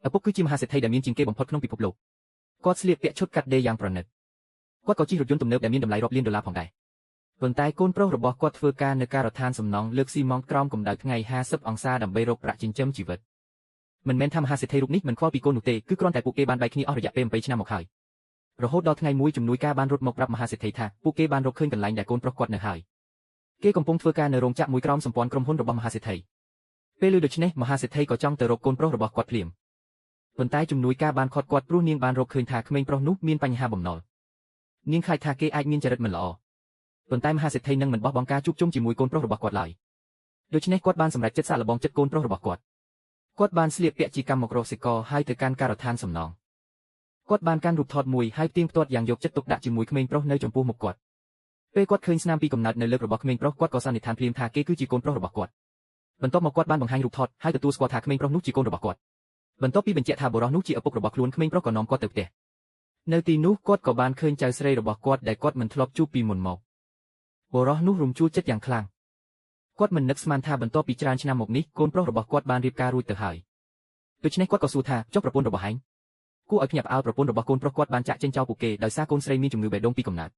ឪពុកគឺជាមហាសេដ្ឋីដែលមានជាងគេបំផុតក្នុងពិភពលោកគាត់ស្លៀកពាក់ឈុតកាត់ដេរយ៉ាងប្រណិតគាត់ក៏ជិះរថយន្តទំនើបដែលមានតម្លៃរាប់លានដុល្លារផងដែរប៉ុន្តែកូនប្រុសរបស់គាត់ធ្វើការនៅការដ្ឋានសំណង់លើកស៊ីម៉ងតក្រោមកម្ដៅថ្ងៃ50អង្សាដើម្បីរកប្រាក់ចិញ្ចឹមជីវិតមិនមែនថាមហាសេដ្ឋីរូបនេះមិនខ្វល់ពីកូននោះទេគឺគ្រាន់តែពួកគេបានបែកគ្នាអស់រយៈពេល7ឆ្នាំមកហើយរហូតដល់ថ្ងៃមួយជំនួយការបានរត់មកប្រាប់មហាសេដ្ឋីថាពួកគេបានរកឃើញកន្លែងដែលកូនប្រុសគាត់នៅហើយគេកំពុងធ្វើការនៅរោងចក្រមួយក្រោមសម្ព័ន្ធក្រុមហ៊ុនរបស់មហាសេដ្ឋីពេលឮដូច្នេះមហាសេដ្ឋីក៏ចង់ទៅរកកូនប្រុសរបស់គាត់ភ្លាមប៉ុន្តែជំនួយការបានខាត់គាត់ព្រោះនាងបានរកឃើញថាក្មេងប្រុសនោះមានបញ្ហាបំណុលនាងខ្លាចថាគេអាចមានចរិតមិនល្អប៉ុន្តែមហាសេដ្ឋីនឹងមិនបោះបង់ការជួបជុំជាមួយកូនប្រុសរបស់គាត់ឡើយដូច្នេះគាត់បានសម្រេចចិត្តសាកល្បងចិត្តកូនប្រុសរបស់គាត់បានស្លៀកពាក់ជាកម្មករសិករហើយទៅកាន់ការដ្ឋានសំណង់គាត់បានកាន់រូបថតមួយហើយផ្ទៀងផ្ទាត់យ៉ាងយកចិត្តទុកដាក់ជាមួយក្មេងប្រុសនៅចំពោះមុខគាត់ពេលគាត់ឃើញស្នាមពីកំណើតនៅលើរបស់ក្មេងប្រុសគាត់ក៏សន្និដ្ឋានភ្លាមថាគេគឺជាកូនប្រុសរបស់គាត់បន្ទាប់មកគាត់បានបង្ហាញរូបថតហើយទទួលស្គាល់ថាក្មេងប្រុសនោះជាកូនរបស់គាត់បន្ទាប់ពីបញ្ជាក់ថាបុរសនោះជាឪពុករបស់ខ្លួនក្មេងប្រុសក៏នាំគាត់ទៅផ្ទះនៅទីនោះគាត់ក៏បានឃើញចៅស្រីរបស់គាត់ដែលគាត់មិនធ្លាប់ជួបពីមុនមកបុរសនោះរំជួលចិត្តយ៉ាងខ្លាំងគាត់មិននឹកស្មានថាបន្ទាប់ពីច្រើនឆ្នាំមកនេះកូនប្រុសរបស់គាត់បានរៀបការរួចទៅហើយដូច្នេះគាត់ក៏សួរថាចុះប្រពន្ធរបស់ឯងគួរឲ្យភ្ញាក់ផ្អើលប្រពន្ធរបស់កូនប្រុសគាត់បានចាក់ចេញចោលពួកគេដោយសារកូនស្រីមានជំងឺបេះដូងពីកំណើត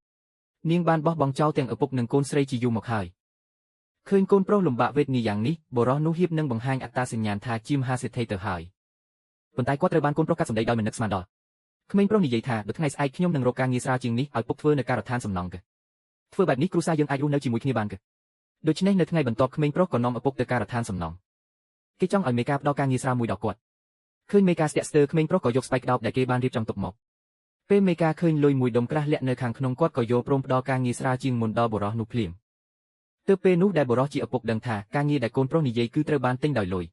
នាងបានបោះបង់ចោលទាំងឪពុកនិងកូនស្រីជាយូរមកហើយឃើញកូនប្រុសលំបាកវេទនាយ៉ាងនេះបុរសនោះហៀបនឹងបង្ហាញអត្តសញ្ញាណថាជាមហាសេដ្ឋីទៅហើយប៉ុន្តែគាត់ត្រូវបានកូនប្រុសកាត់សម្ដីដោយមិននឹកស្មានដល់ក្មេងប្រុសនិយាយថាបើថ្ងៃស្អែកខ្ញុំនឹងរកការងារស្រាលជាងនេះឲ្យពុកធ្វើនៅការដ្ឋានសំណង់ធ្វើបែបនេះគ្រួសារយើងអាចរស់នៅជាមួយគ្នាបានដូច្នេះនៅថ្ងៃបន្ទាប់ក្មេងប្រុសក៏នាំឪពុកទៅការដ្ឋានសំណង់គេចង់ឲ្យមេការផ្ដល់ការងារស្រាលមួយដល់គាត់ឃើញមេការស្ទាក់ស្ទើរក្មេងប្រុសក៏យកស្បែកក្តោបដែលគេបានរៀបចំទុកមកពេលមេការឃើញលុយមួយដុំក្រាស់លាក់នៅខាងក្នុងគាត់ក៏យកព្រមផ្ដល់ការងារស្រាលជាងមុនដល់បុរសនោះភ្លាមទើបពេលនោះដែលបុរសជាឪពុកដឹងថាការងារដែលកូនប្រុសនិយាយគឺត្រូវបានទិញដោយលុយ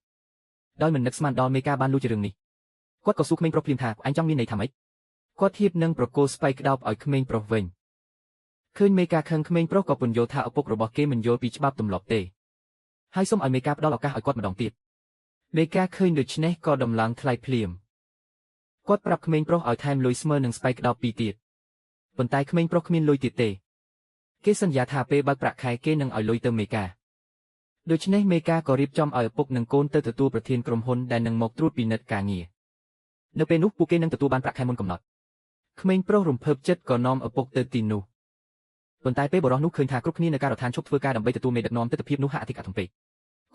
ដោយមិននឹកស្មានដល់មេការបានលួចរឿងនេះគាត់ក៏សួរក្មេងប្រុសភ្លាមថាអញចង់មានន័យថាម៉េចគាត់ធៀបនឹងប្រគល់ស្បែកក្តោបឲ្យក្មេងប្រុសវិញឃើញមេការខឹងក្មេងប្រុសក៏ពន្យល់ថាឪពុករបស់គេមិនយល់ពីច្បាប់ទម្លាប់ទេហើយសូមឲ្យមេការផ្ដល់ឱកាសឲ្យគាត់ម្ដងទៀតមេការឃើញដូច្នេះក៏ដំឡើងថ្លៃភ្លាមគាត់ប្រាប់ក្មេងប្រុសឲ្យថែមលុយស្មើនឹងស្បែកក្តោបពីរទៀតប៉ុន្តែក្មេងប្រុសគ្មានលុយទៀតទេគេសន្យាថាពេលបើកប្រាក់ខែគេនឹងឲ្យលុយទៅមេការដូច្នេះមេការក៏រៀបចំឲ្យឪពុកនិងកូនទៅទទួលប្រធានក្រុមហ៊ុនដែលនឹងមកត្រួតពិនិត្យការងារនៅពេលនោះពួកគេនឹងទទួលបានប្រាក់ខែមុនកំណត់ក្មេងប្រុសរំភើបចិត្តក៏នាំឪពុកទៅទីនោះប៉ុន្តែពេលបុរសនោះឃើញថាគ្រប់គ្នានៅការដ្ឋានឈប់ធ្វើការដើម្បីទទួលមេដឹកនាំទិដ្ឋភាពនោះហាក់អធិកអធមពេក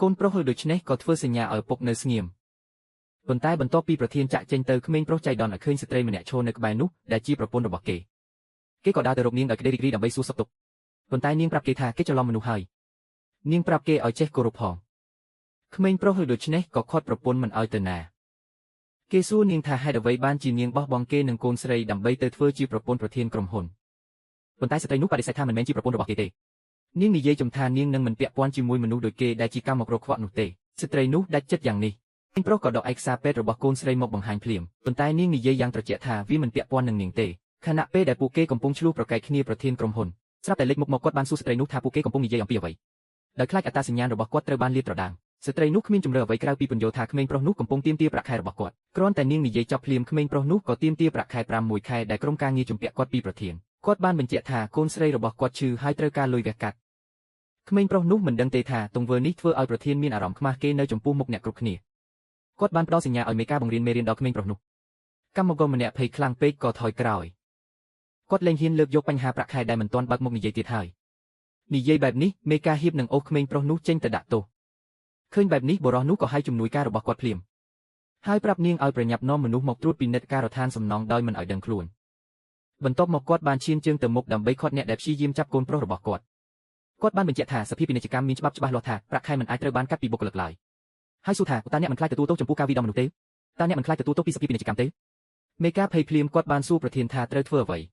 កូនប្រុសដូច្នេះក៏ធ្វើសញ្ញាឲ្យឪពុកនៅស្ងៀមប៉ុន្តែបន្ទាប់ពីប្រធានចាក់ចេញទៅក្មេងប្រុសចៃដន្យឲ្យឃើញស្ត្រីម្នាក់ឈរនៅក្បែរនោះដែលជាប្រពន្ធរបស់គេក៏ដើរទៅរកនាងដោយក្តីរីករាយដើម្បីសួរសុខទុក្ខប៉ុន្តែនាងប្រាប់គេថាគេច្រឡំមនុស្សហើយនាងប្រាប់គេឲ្យចេះគោរពផងក្មេងប្រុសដូច្នេះក៏ខាត់ប្រពន្ធមិនឲ្យទៅណាគេសួរនាងថាហេតុអ្វីបានជានាងបោះបង់គេនិងកូនស្រីដើម្បីទៅធ្វើជាប្រពន្ធប្រធានក្រុមហ៊ុនប៉ុន្តែស្ត្រីនោះបដិសេធថាមិនមែនជាប្រពន្ធរបស់គេទេនាងនិយាយចំថានាងនឹងមិនពាក់ព័ន្ធជាមួយមនុស្សដូចគេដែលជាកម្មករខ្វក់នោះទេស្ត្រីនោះដាច់ចិត្តយ៉ាងនេះក្មេងប្រុសក៏ដកឯកសារពេទ្យរបស់កូនស្រីមកបង្ហាញភ្លាមប៉ុន្តែនាងនិយាយយ៉ាងត្រជាក់ថាវាមិនពាក់ព័ន្ធនឹងនាងទេខណៈពេលដែលពួកគេកំពុងឆ្លោះប្រកែកគ្នាប្រធានក្រុមហ៊ុនស្រាប់តែលេចមុខមកគាត់បានសួរស្ត្រីនោះថាពួកគេកំពុងនិយាយអំពីអ្វីដោយខ្លាចអត្តសញ្ញាណរបស់គាត់ត្រូវបានលាតត្រដាងស្ត្រីនោះគ្មានជំរឿអ្វីក្រៅពីពន្យល់ថាក្មេងប្រុសនោះកំពុងទាមទារប្រាក់ខែរបស់គាត់គ្រាន់តែនាងនិយាយចប់ភ្លាមក្មេងប្រុសនោះក៏ទាមទារប្រាក់ខែ6ខែដែលក្រុមការងារជំពាក់គាត់ពីប្រធានគាត់បានបញ្ជាក់ថាកូនស្រីរបស់គាត់ឈឺហើយត្រូវការលុយវះកាត់ក្មេងប្រុសនោះមិនដឹងទេថាទង្វើនេះធ្វើឲ្យប្រធានមានអារម្មណ៍ខ្មាស់គេនៅចំពោះមុខអ្នកគ្រប់គ្នាគាត់បានផ្ដល់សញ្ញាឲ្យមេការបង្រៀនមេរៀនដល់ក្មេងប្រុសនោះកម្មករម្នាក់ភ័យខ្លាំងពេកក៏ថយក្រោយគាត់លែងហ៊ានលើកយកបញ្ហាប្រាក់ខែដែលមិនទាន់បើកមុខនិយាយទៀតហើយនិយាយបែបនេះមេការហៀបនឹងអូសក្មេងប្រុសនោះចេញទៅដាក់ទោសឃើញបែបនេះបុរសនោះក៏ហៅជំនួយការរបស់គាត់ភ្លាមហើយប្រាប់នាងឲ្យប្រញាប់នាំមនុស្សមកត្រួតពិនិត្យការដ្ឋានសំណង់ដោយមិនឲ្យដឹងខ្លួនបន្ទាប់មកគាត់បានឈានជើងទៅមុខដើម្បីឃាត់អ្នកដែលព្យាយាមចាប់កូនប្រុសរបស់គាត់បានបញ្ជាក់ថាសភាពាណិជ្ជកម្មមានច្បាប់ច្បាស់លាស់ថាប្រាក់ខែមិនអាចត្រូវបានកាត់ពីបុគ្គលិកឡើយហើយសួរថាតើអ្នកមិនខ្លាចទទួលទោសចំពោះការវាយដំមនុស្សទេតើអ្នកមិនខ្លាចទទួលទោសពីសភាពាណិជ្ជកម្មទេមេការភ័យភ្លាមគាត់បានសួរប្រធានថាត្រូវធ្វើអ្វី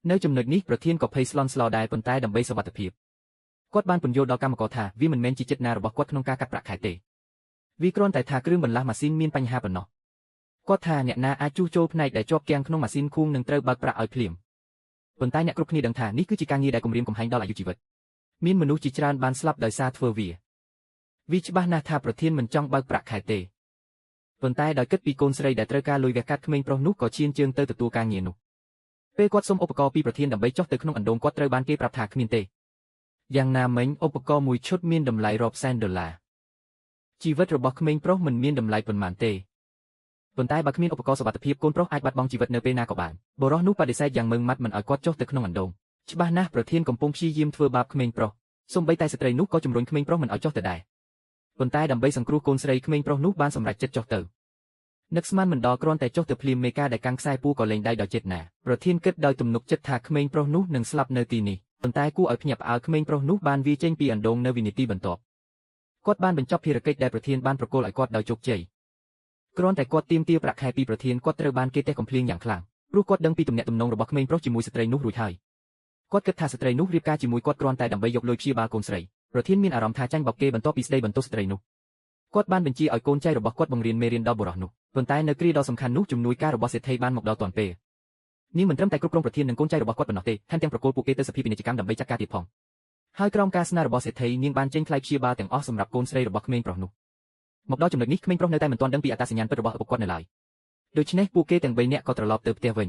នៅចំណុចនេះប្រធានក៏ភ័យស្លន់ស្លោដែរប៉ុន្តែដើម្បីសុវត្ថិភាពគាត់បានពន្យល់ដល់កម្មករថាវាមិនមែនជាចិត្តណារបស់គាត់ក្នុងការកាត់ប្រាក់ខែទេវាគ្រាន់តែថាគ្រឿងបន្លាស់ម៉ាស៊ីនមានបញ្ហាប៉ុណ្ណោះគាត់ថាអ្នកណាអាចជួសជុលផ្នែកដែលជាប់គាំងក្នុងម៉ាស៊ីនខួងនឹងត្រូវបើកប្រាក់ឲ្យភ្លាមប៉ុន្តែអ្នកគ្រប់គ្នាដឹងថានេះគឺជាការងារដែលគំរាមកំហែងដល់អាយុជីវិតមានមនុស្សជាច្រើនបានស្លាប់ដោយសារធ្វើវាច្បាស់ណាស់ថាប្រធានមិនចង់បើកប្រាក់ខែទេប៉ុន្តែដោយគិតពីកូនស្រីដែលត្រូវការលុយវះកាត់ក្មេងប្រុសនោះក៏ឈានជើងទៅទទួលការងារនោះពេលគាត់សុំឧបករណ៍ពីប្រធានដើម្បីចុះទៅក្នុងអណ្ដូងគាត់ត្រូវបានគេប្រាប់ថាគ្មានទេយ៉ាងណាមិញឧបករណ៍មួយឈុតមានតម្លៃរាប់សែនដុល្លារជីវិតរបស់ក្មេងប្រុសមិនមានតម្លៃប៉ុន្មានទេ ប៉ុន្តែបើគ្មានឧបករណ៍សុវត្ថិភាពកូនប្រុសអាចបាត់បង់ជីវិតនៅពេលណាក៏បានបុរសនោះបដិសេធយ៉ាងម៉ឺងម៉ាត់មិនឲ្យគាត់ចុះទៅក្នុងអណ្ដូងច្បាស់ណាស់ប្រធានកំពុងព្យាយាមធ្វើបាបក្មេងប្រុសសូម្បីតែស្ត្រីនោះក៏ជំរុញក្មេងប្រុសមិនឲ្យចុះទៅដែរប៉ុន្តែដើម្បីសង្គ្រោះកូនស្រីក្មេងប្រុសនោះបានសម្រេចចិត្តចុះទៅនឹកស្មានមិនដល់គ្រាន់តែចុះទៅភ្លាមមេការដែលកាន់ខ្សែពួរក៏លែងដៃដល់ចិត្តណាប្រធានគិតដោយទំនុកចិត្តថាក្មេងប្រុសនោះនឹងស្លាប់នៅទីនេះប៉ុន្តែគួរឲ្យភ្ញាក់ផ្អើលក្មេងប្រុសនោះបានវាចេញពីអណ្ដូងនៅវិនាទីបន្ទាប់គាត់បានបញ្ចប់ភារកិច្ចដែលប្រធានបានប្រគល់ឲ្យគាត់ដោយជោគជ័យគ្រាន់តែគាត់ទាមទារប្រាក់ខែពីប្រធានគាត់ត្រូវបានគេតេះកំភ្លៀងយ៉ាងខ្លាំងព្រោះគាត់ដឹងពីទំនាក់ទំនងរបស់ក្មេងប្រុសជាមួយស្ត្រីនោះរួចហើយគាត់គិតថាស្ត្រីនោះរៀបការជាមួយគាត់គ្រាន់តែដើម្បីយកលុយព្យាបាលកូនស្រីប្រធានមានអារម្មណ៍ថាចាញ់បោកគេបន្ទាប់ពីស្ដីបន្ទោសស្ត្រីនោះគាត់បានបញ្ជាឲ្យកូនចៅរបស់គាត់បង្រៀនមេរៀនដល់បុរសនោះប៉ុន្តែនៅគ្រាដ៏សំខាន់នោះជំនួយការរបស់សេដ្ឋីបានមកដល់ទាន់ពេលនាងមិនត្រឹមតែគ្រប់គ្រងប្រធាននិងកូនចៅរបស់គាត់ប៉ុណ្ណោះទេថែមទាំងប្រគល់ពួកគេទៅសភាពាណិជ្ជកម្មដើម្បីចាត់ការទៀតផងហើយក្រោមការស្នើរបស់សេដ្ឋីនាងបានចេញថ្លៃព្យាបាលទាំងអស់សម្រាប់កូនស្រីរបស់ក្មេងប្រុសនោះមកដល់ចំណុចនេះក្មេងប្រុសនៅតែមិនទាន់ដឹងពីអត្តសញ្ញាណពិតរបស់ឪពុកគាត់នៅឡើយដូច្នេះពួកគេទាំង3នាក់ក៏ត្រឡប់ទៅផ្ទះវិញ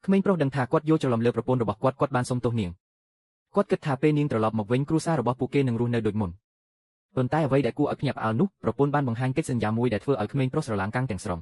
ក្មេងប្រុសដឹងថាគាត់យល់ច្រឡំលើប្រពន្ធរបស់គាត់បានសុំទោសនាងគាត់គិតថាពេលនាងត្រឡប់មកវិញគ្រួសាររបស់ពួកគេនឹងរស់នៅដូចមុនប៉ុន្តែអ្វីដែលគួរឲ្យភ្ញាក់ផ្អើលនោះប្រពន្ធបានបង្ហាញកិច្ចសន្យាមួយដែលធ្វើឲ្យក្មេងប្រុសស្រឡាំងកាំងទាំងស្រុង